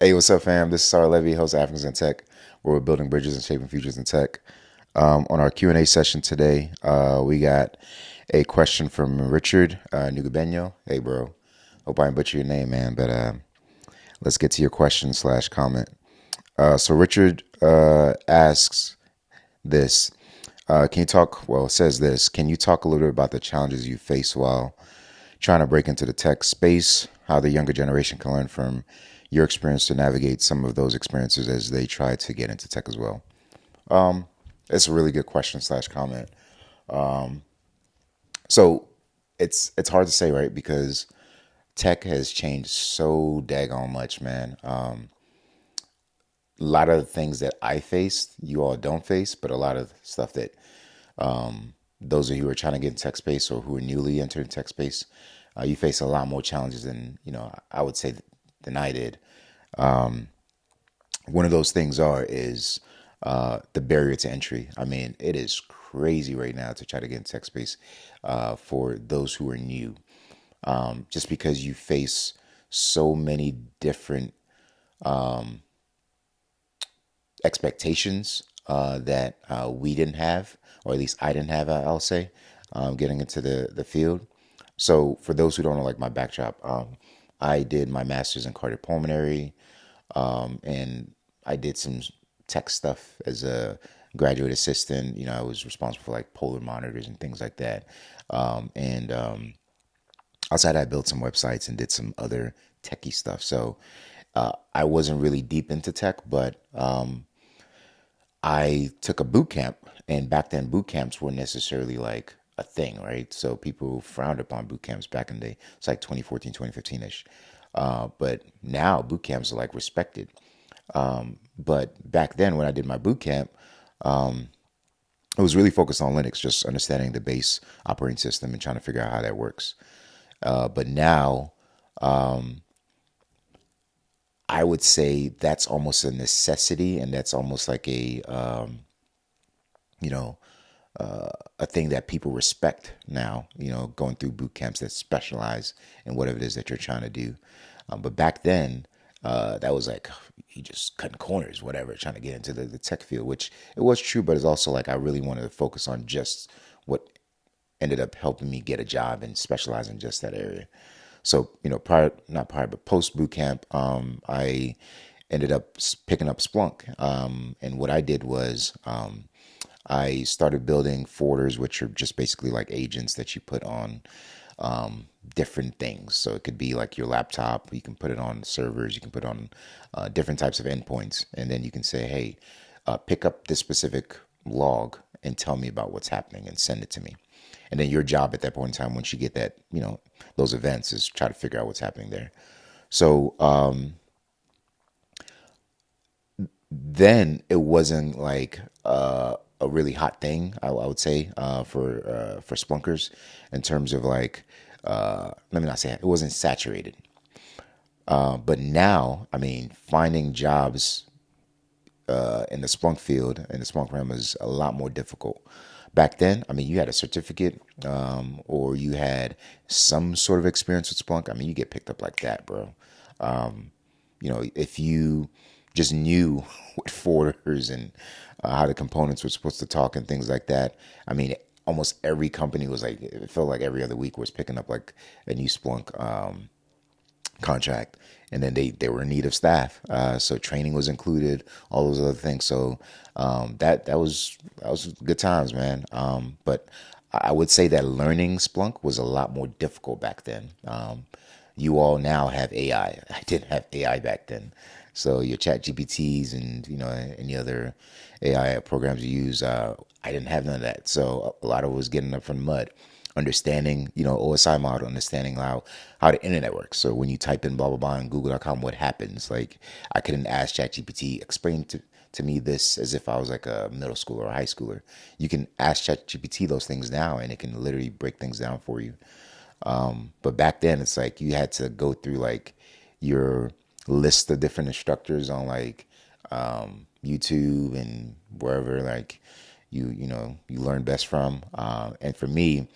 Hey, what's up, fam? This is Sarah Levy, host of Africans in Tech, where we're building bridges and shaping futures in tech. On our Q&A session today, we got a question from Richard Nugabeno. Hey, bro. Hope I didn't butcher your name, man, but let's get to your question slash comment. So Richard asks this. Can you talk, well, it says this. Can you talk a little bit about the challenges you face while trying to break into the tech space, how the younger generation can learn from your experience to navigate some of those experiences as they try to get into tech as well? It's a really good question slash comment. So it's hard to say, right? Because tech has changed so daggone much, man. A lot of the things that I faced, you all don't face, but a lot of stuff that those of you who are trying to get in tech space or who are newly entering tech space, you face a lot more challenges than I would say than I did. One of those things is the barrier to entry. I mean, it is crazy right now to try to get in tech space for those who are new, just because you face so many different expectations that we didn't have, or at least I didn't have, I'll say, getting into the field. So for those who don't know, like my backdrop, I did my master's in cardiopulmonary, and I did some tech stuff as a graduate assistant. I was responsible for like polar monitors and things like that. And outside, I built some websites and did some other techie stuff. So I wasn't really deep into tech, but I took a boot camp, and back then boot camps weren't necessarily like a thing, right? So people frowned upon boot camps back in the day. It's like 2014, 2015-ish. But now boot camps are like respected. But back then when I did my boot camp, it was really focused on Linux, just understanding the base operating system and trying to figure out how that works. But now I would say that's almost a necessity, and that's almost like you know, a thing that people respect now, going through boot camps that specialize in whatever it is that you're trying to do. But back then, that was like you just cutting corners, whatever, trying to get into the tech field, which it was true, but it's also like I really wanted to focus on just what ended up helping me get a job and specialize in just that area. So, not prior, but post boot camp, I ended up picking up Splunk. And what I did was I started building forwarders, which are just basically like agents that you put on different things. So it could be like your laptop, you can put it on servers, you can put on different types of endpoints. And then you can say, hey, pick up this specific log and tell me about what's happening and send it to me. And then your job at that point in time, once you get that, those events, is try to figure out what's happening there. So then it wasn't like a really hot thing, I would say, for Splunkers, in terms of like, let me not say it wasn't saturated. But now, I mean, finding jobs in the Splunk field, in the Splunk realm, is a lot more difficult. Back then, I mean, you had a certificate or you had some sort of experience with Splunk. I mean, you get picked up like that, bro. If you just knew what forwarders and how the components were supposed to talk and things like that, I mean, almost every company was like, it felt like every other week was picking up like a new Splunk contract, and then they were in need of staff, so training was included, all those other things. So that was good times, man. But I would say that learning Splunk was a lot more difficult back then. You all now have AI. I didn't have AI back then. So your chat GPTs and any other AI programs you use, I didn't have none of that. So a lot of it was getting up from the mud, understanding, OSI model, understanding how the internet works. So when you type in blah blah blah on Google.com, what happens? Like, I couldn't ask ChatGPT, explain to me this as if I was like a middle schooler or a high schooler. You can ask ChatGPT those things now, and it can literally break things down for you. But back then, it's like you had to go through like your list of different instructors on like YouTube and wherever like you learn best from. And for me,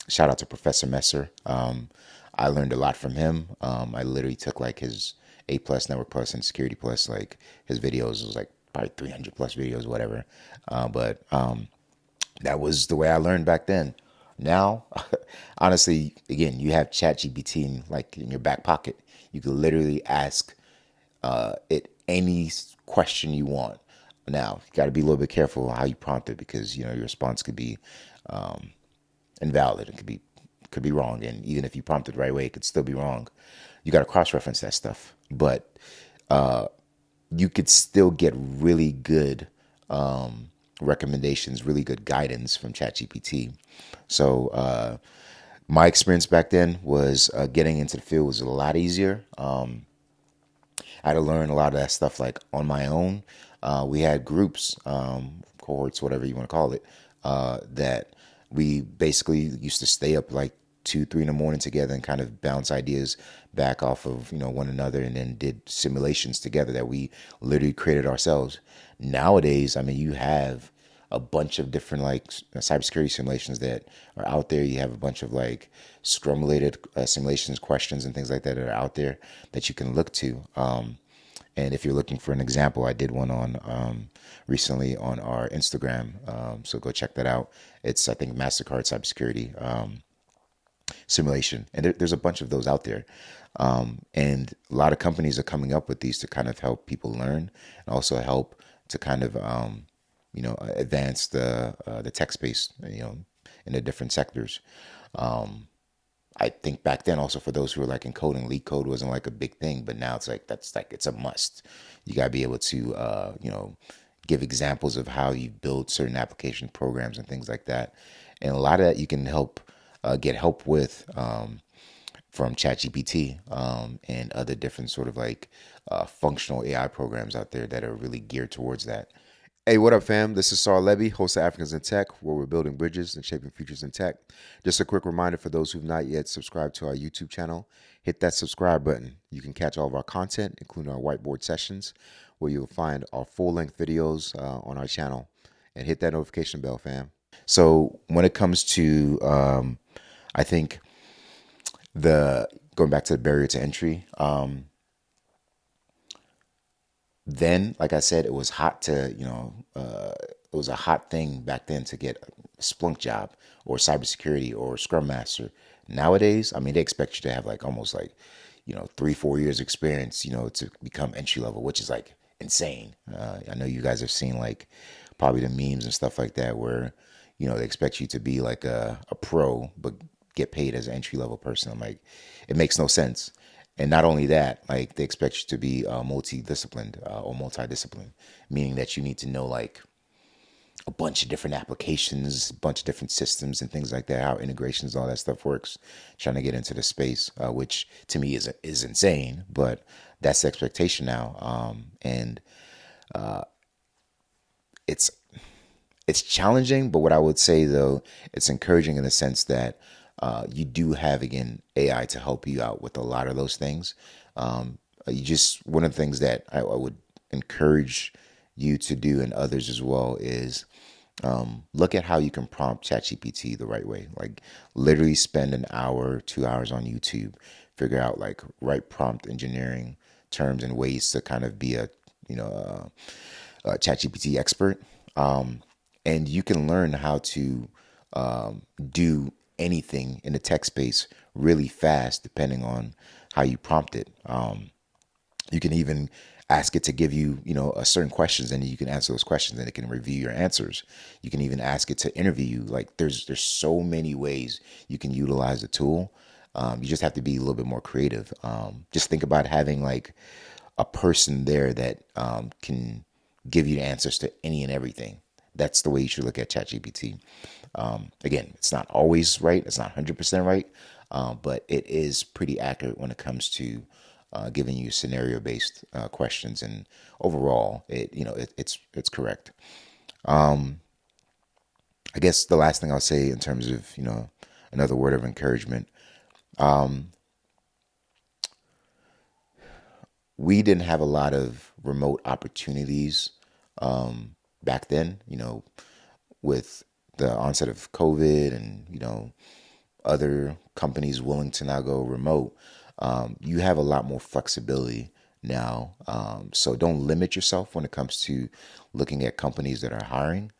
shout out to Professor Messer. I learned a lot from him. I literally took like his A plus, Network plus, and Security plus. Like his videos was like probably 300 plus videos, whatever. But that was the way I learned back then. Now, honestly, again, you have ChatGPT in your back pocket. You could literally ask it any question you want. Now, you got to be a little bit careful how you prompt it because your response could be invalid. It could be wrong, and even if you prompt it the right way, it could still be wrong. You got to cross reference that stuff, but you could still get really good recommendations, really good guidance from ChatGPT. So my experience back then was getting into the field was a lot easier. I had to learn a lot of that stuff like on my own. We had groups, cohorts, whatever you want to call it, that we basically used to stay up like 2, 3 in the morning together and kind of bounce ideas back off of one another, and then did simulations together that we literally created ourselves. Nowadays, I mean, you have a bunch of different like cybersecurity simulations that are out there. You have a bunch of like Scrum related simulations, questions, and things like that are out there that you can look to. And if you're looking for an example, I did one on recently on our Instagram. So go check that out. It's, I think, MasterCard Cybersecurity simulation. And there's a bunch of those out there. And a lot of companies are coming up with these to kind of help people learn and also help to kind of, advance the tech space, in the different sectors. I think back then also for those who were like in coding, leak code wasn't like a big thing, but now it's like it's a must. You gotta be able to give examples of how you build certain application programs and things like that. And a lot of that you can get help with from ChatGPT and other different sort of like functional AI programs out there that are really geared towards that. Hey, what up, fam? This is Saul Levy, host of Africans in Tech, where we're building bridges and shaping futures in tech. Just a quick reminder for those who've not yet subscribed to our YouTube channel, hit that subscribe button. You can catch all of our content, including our whiteboard sessions, where you'll find our full-length videos on our channel. And hit that notification bell, fam. So when it comes to, I think, going back to the barrier to entry, then, like I said, it was hot to, it was a hot thing back then to get a Splunk job or cybersecurity or Scrum Master. Nowadays, I mean, they expect you to have like almost like, 3, 4 years experience, to become entry level, which is like insane. I know you guys have seen like probably the memes and stuff like that where, they expect you to be like a pro, but get paid as an entry level person. I'm like, it makes no sense. And not only that, like they expect you to be multi-disciplined or multidisciplined, meaning that you need to know like a bunch of different applications, a bunch of different systems and things like that, how integrations, all that stuff works, trying to get into the space, which to me is insane, but that's the expectation now. And it's it's challenging, but what I would say though, it's encouraging in the sense that you do have again AI to help you out with a lot of those things. You just one of the things that I would encourage you to do and others as well is look at how you can prompt ChatGPT the right way. Like literally spend an hour, 2 hours on YouTube, figure out like right prompt engineering terms and ways to kind of be a ChatGPT expert. And you can learn how to do anything in the tech space really fast, depending on how you prompt it. You can even ask it to give you, a certain questions, and you can answer those questions, and it can review your answers. You can even ask it to interview you. Like there's so many ways you can utilize the tool. You just have to be a little bit more creative. Just think about having like a person there that can give you the answers to any and everything. That's the way you should look at ChatGPT. Again, it's not always right. It's not 100% right, but it is pretty accurate when it comes to giving you scenario-based questions. And overall, it's correct. I guess the last thing I'll say in terms of another word of encouragement. We didn't have a lot of remote opportunities back then, with the onset of COVID and, other companies willing to now go remote. You have a lot more flexibility now. So don't limit yourself when it comes to looking at companies that are hiring.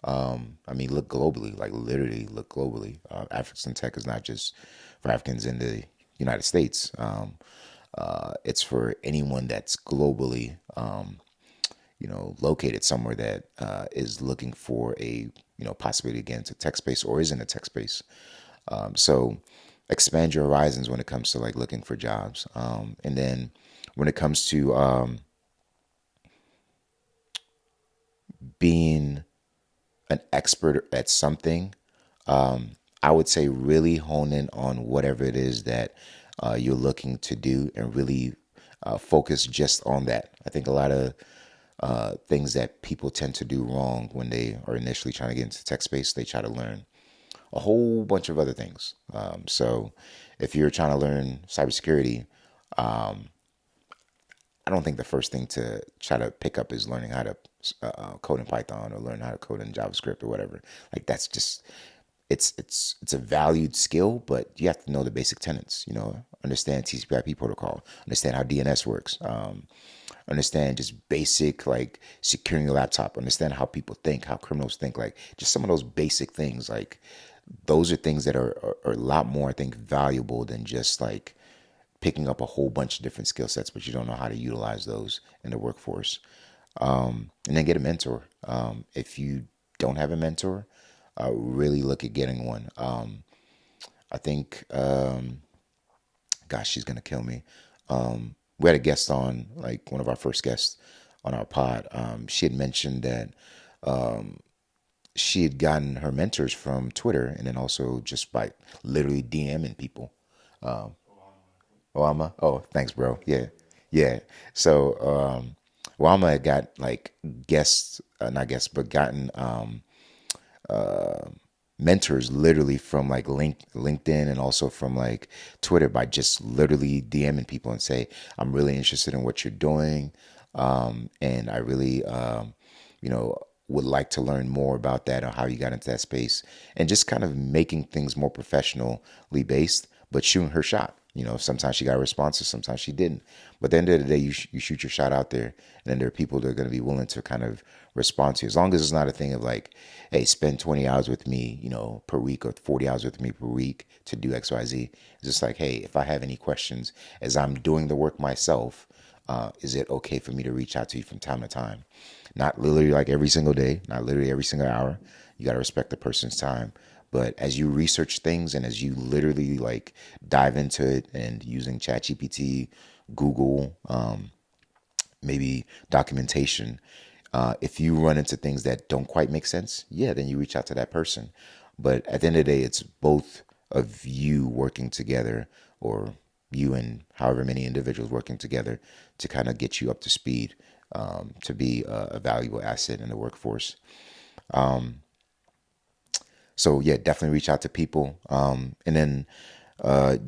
I mean, look globally, like literally look globally. African Tech is not just for Africans in the United States. It's for anyone that's globally, located somewhere that is looking for a, possibility to get into tech space or is in a tech space. So expand your horizons when it comes to like looking for jobs. And then when it comes to being an expert at something, I would say really hone in on whatever it is that you're looking to do and really focus just on that. I think a lot of things that people tend to do wrong when they are initially trying to get into tech space, they try to learn a whole bunch of other things. So if you're trying to learn cybersecurity, I don't think the first thing to try to pick up is learning how to code in Python or learn how to code in JavaScript or whatever. Like that's just it's a valued skill, but you have to know the basic tenets. Understand TCP/IP protocol, understand how DNS works, understand just basic like securing your laptop, understand how people think, how criminals think, like just some of those basic things. Like those are things that are a lot more, I think, valuable than just like picking up a whole bunch of different skill sets, but you don't know how to utilize those in the workforce. And then get a mentor. If you don't have a mentor, really look at getting one. I think, gosh, she's gonna kill me. We had a guest on, like one of our first guests on our pod. She had mentioned that she had gotten her mentors from Twitter, and then also just by literally DMing people. Wama. Oh, thanks, bro. Yeah, yeah. So, Wama had got like guests, not guests, but gotten mentors literally from like LinkedIn and also from like Twitter by just literally DMing people and say, I'm really interested in what you're doing. And I really, would like to learn more about that or how you got into that space and just kind of making things more professionally based, but shooting her shot. Sometimes she got responses, sometimes she didn't. But at the end of the day, you shoot your shot out there, and then there are people that are going to be willing to kind of respond to you. As long as it's not a thing of like, hey, spend 20 hours with me, per week or 40 hours with me per week to do X, Y, Z. It's just like, hey, if I have any questions as I'm doing the work myself, is it okay for me to reach out to you from time to time? Not literally like every single day, not literally every single hour. You got to respect the person's time. But as you research things and as you literally like dive into it and using ChatGPT, Google, maybe documentation, if you run into things that don't quite make sense, yeah, then you reach out to that person. But at the end of the day, it's both of you working together or you and however many individuals working together to kind of get you up to speed, to be a valuable asset in the workforce. So yeah, definitely reach out to people. And then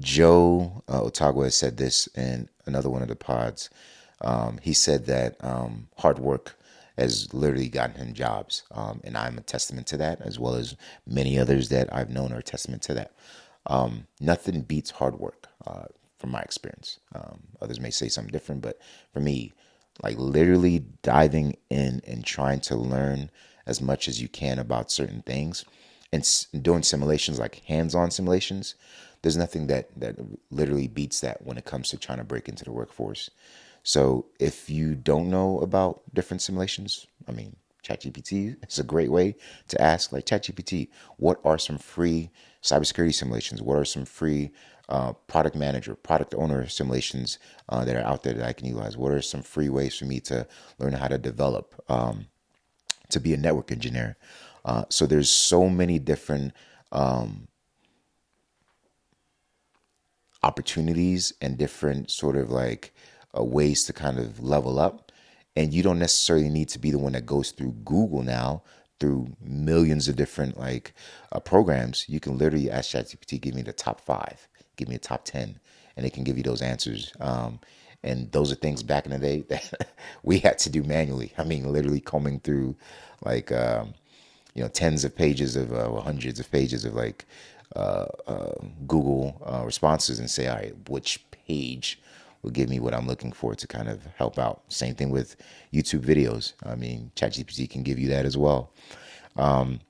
Joe Otago has said this in another one of the pods. He said that hard work has literally gotten him jobs, and I'm a testament to that, as well as many others that I've known are a testament to that. Nothing beats hard work, from my experience. Others may say something different, but for me, like literally diving in and trying to learn as much as you can about certain things and doing simulations, like hands-on simulations, there's nothing that literally beats that when it comes to trying to break into the workforce. So if you don't know about different simulations, I mean, ChatGPT is a great way to ask, like, ChatGPT, what are some free cybersecurity simulations? What are some free product manager, product owner simulations that are out there that I can utilize? What are some free ways for me to learn how to develop, to be a network engineer? So there's so many different opportunities and different sort of like ways to kind of level up. And you don't necessarily need to be the one that goes through Google now through millions of different like programs. You can literally ask ChatGPT, give me the top 5, give me a top 10, and it can give you those answers. And those are things back in the day that we had to do manually. I mean, literally combing through like tens of pages of hundreds of pages of like Google responses and say, all right, which page will give me what I'm looking for to kind of help out. Same thing with YouTube videos. I mean, ChatGPT can give you that as well. And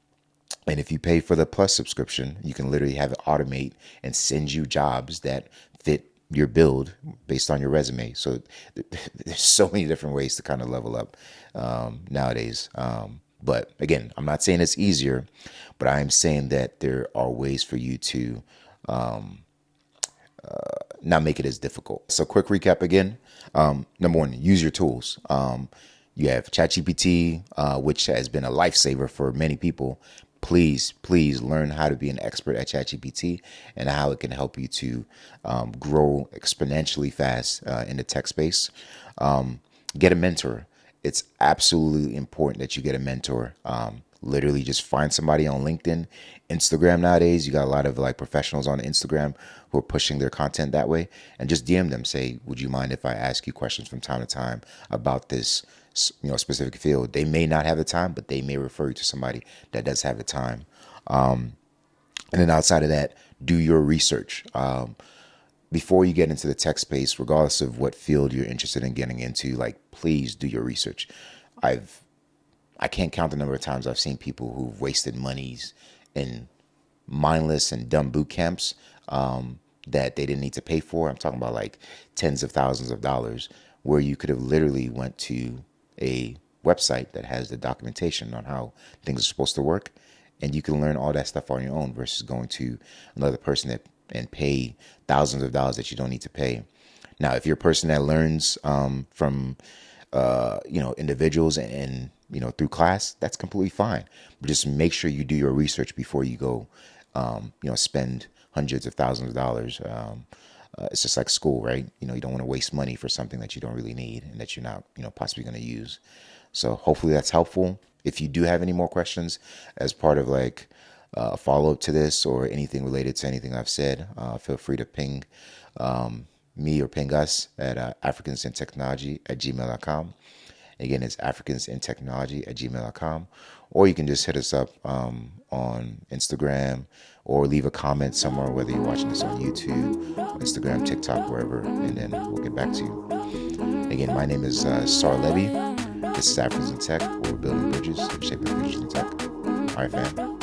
if you pay for the Plus subscription, you can literally have it automate and send you jobs that fit your build based on your resume. So there's so many different ways to kind of level up nowadays. But again, I'm not saying it's easier, but I am saying that there are ways for you to not make it as difficult. So quick recap again. Number one, use your tools. You have ChatGPT, which has been a lifesaver for many people. Please learn how to be an expert at ChatGPT and how it can help you to grow exponentially fast in the tech space. Get a mentor. It's absolutely important that you get a mentor. Literally just find somebody on LinkedIn, Instagram nowadays. You got a lot of like professionals on Instagram who are pushing their content that way, and just DM them. Say, would you mind if I ask you questions from time to time about this, specific field? They may not have the time, but they may refer you to somebody that does have the time. And then outside of that, do your research. Before you get into the tech space, regardless of what field you're interested in getting into, like, please do your research. I can't count the number of times I've seen people who've wasted monies in mindless and dumb boot camps that they didn't need to pay for. I'm talking about like tens of thousands of dollars, where you could have literally went to a website that has the documentation on how things are supposed to work, and you can learn all that stuff on your own versus going to another person and pay thousands of dollars that you don't need to pay. Now, if you're a person that learns from individuals and through class, that's completely fine. But just make sure you do your research before you go, spend hundreds of thousands of dollars. It's just like school, right? You don't want to waste money for something that you don't really need and that you're not, possibly going to use. So hopefully that's helpful. If you do have any more questions as part of like a follow-up to this or anything related to anything I've said, feel free to ping me or ping us at africansintechnology@gmail.com. Again, it's africansintechnology@gmail.com. Or you can just hit us up on Instagram or leave a comment somewhere, whether you're watching this on YouTube, Instagram, TikTok, wherever, and then we'll get back to you. Again, my name is Sar Levy. This is Africans in Tech, where we're building bridges and shaping futures in tech. All right, fam.